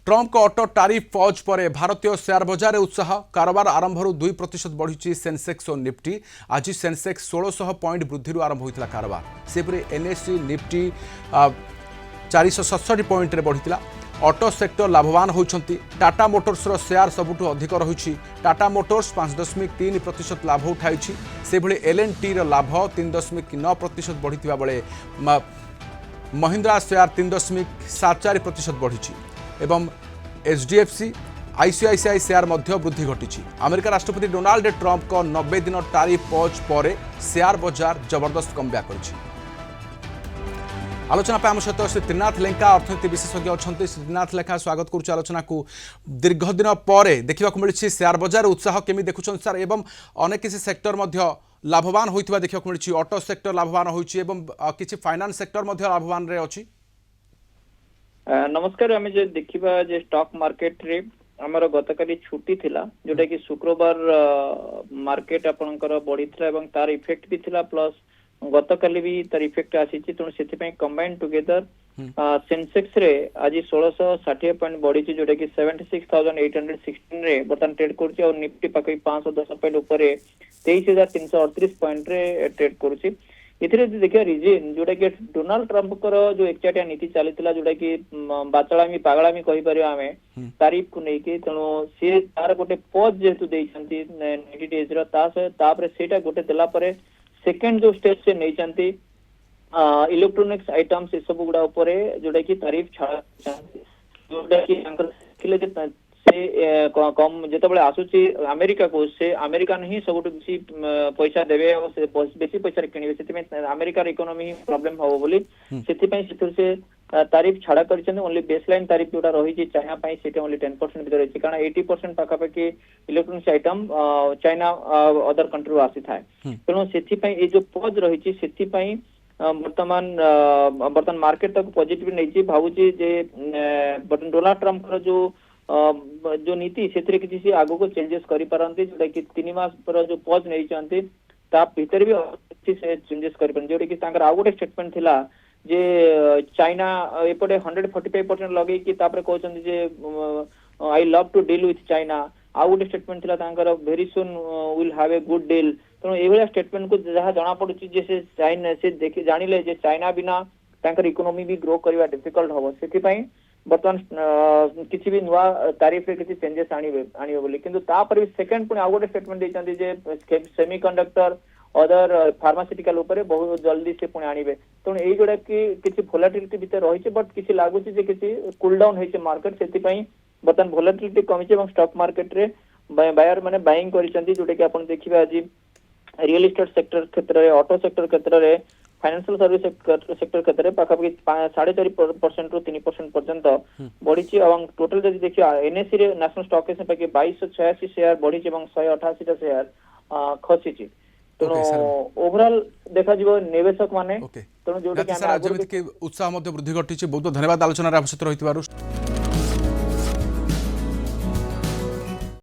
Trump को auto tariff pause पर भारतीय शेयर बजार उत्साह कारोबार आरंभ 2% बढ़ी सेंसेक्स और निफ्टी। आज सेंसेक्स 1600 पॉइंट वृद्धि आरंभ होता कारोबार। सेपरी एनएससी निफ्टी 467 पॉइंट बढ़ी। ऑटो सेक्टर लाभवान होती। टाटा मोटर्स शेयर सबुठ अधिक रही। टाटा मोटर्स 5.3% लाभ उठाई। से एल&टी लाभ 3.9% बढ़ी बेले महिंद्रा शेयर 3.74% बढ़ी एवं एचडीएफसी आईसीआईसीआई शेयर मध्य वृद्धि घटी। अमेरिका राष्ट्रपति डोनाल्ड ट्रम्प को 90 दिन टारिफ पॉज पर शेयर बजार जबरदस्त कमब्याक कर। आलोचना आम सहित श्री त्रिनाथ लेंका अर्थनीति विशेषज्ञ अच्छा। श्री त्रिनाथ लेखा स्वागत करुच्च आलोचना को। दीर्घ दिन पर देखा मिली शेयर बजार उत्साह केमी देखुं सर एवं अनेक किसी सेक्टर लाभवान होता देखा मिली। ऑटो सेक्टर लाभवान होती फाइनान्स सेक्टर लाभवान अच्छी। नमस्कार। आम जो देखा जे स्टॉक मार्केट रे आमर गतकाली छुट्टी थिला जोटा कि शुक्रवार मार्केट आपनकर बढ़ी एवं तार इफेक्ट भी थिला प्लस गतकाली भी तार इफेक्ट आसी तेणु से कंबाइंड टुगेदर सेंसेक्स रे आज 1660 पॉइंट बढ़ी जोटा कि 76,816 रे बर्तमान ट्रेड कर। निफ्टी पाखी 510 पॉइंट ऊपर 23,338 पॉइंट रे ट्रेड कर। देखिए रिजन जोटा कि डोनाल्ड ट्रम्प जो एकचाटिया नीति चली जोटा कि बाचलामी पागलामी कहीपर आम तारीफ को लेकिन तेणु सी तार गोटे पज जेहेतु 90 डेज रहा गोटे देला सेकेंड जो स्टेज से नहीं इलेक्ट्रोनिक्स आइटम्स ये सब गुड़ा जोटा कि तारीफ छाड़ा जोटा कि से कम जिते आसूची अमेरिका को से अमेरिका ही सब बेसी पैसा देवे बेसी पैसा किणवे से अमेरिकार इकोनॉमी ही प्रॉब्लम हम बोली से तारीफ छाड़ा कर ओनली बेसलाइन तारीफ जोटा रही चाइना से ओनली 10% भर रही कारण 80% पाखापाखि electronics item China other country आसी था। तेणु से जो पज रही से बर्तमान मार्केट तक पॉजिटिव नहीं भावुची जे बर्तमान डोनाल्ड ट्रम्प जो नीति से किसी आगो को चेंजेस करि पारंती जोटा कि 3 मास पर जो पॉज नहीं चाहते ता भीतर भी अच्छी से चेंजेस करि पारन जोटा कि तांकर आ गोटे स्टेटमेंट थिला जे चाइना एपटे 145% लगे कि तापर कहउछन जे I love to deal with China. आ गोटे स्टेटमेंट थिला तांकर very soon will have a good deal. तो एभला स्टेटमेंट को जहा जाना पड़ुची जे से चाइना से देखि जानिले जे चाइना बिना तांकर इकोनॉमी भी ग्रो करबा डिफिकल्ट होबो। सेति पई बर्तमान किसी भी नुआ तारीफ रे किसी चेंजेस आनिबे बोली किंतु तापर भी सेकंड पुनी आ गोटे स्टेटमेंट देचंती जे सेमीकंडक्टर अदर फार्मास्यूटिकल ऊपर बहुत जल्दी से पुनी आनिबे। तो एई जोडा कि किसी वोलेटिलिटी भीतर रहिছে बट किसी लागुची जे किसी कूल डाउन होइছে मार्केट सेति पई बर्तमान वोलेटिलिटी कमिছে एवं स्टॉक मार्केट रे बायर माने बाइंग करिसंती जोटा कि आपण देखिबा आज रियल एस्टेट सेक्टर क्षेत्र रे ऑटो सेक्टर क्षेत्र रे फाइनेंशियल सर्विस सेक्टर क्षेत्र में पाखापाखि 4.5% रु 3% पर्यंत बढ़ी। टोटल जब देखिए एनएससी रे नेशनल स्टॉक एक्सचेंज पाखे 2286 शेयर बढ़ी 188 शेयर खसी। तेणु ओवरऑल देखा निवेशक माने तेणु जो उत्साह वृद्धि घटी। बहुत धन्यवाद आलोचना।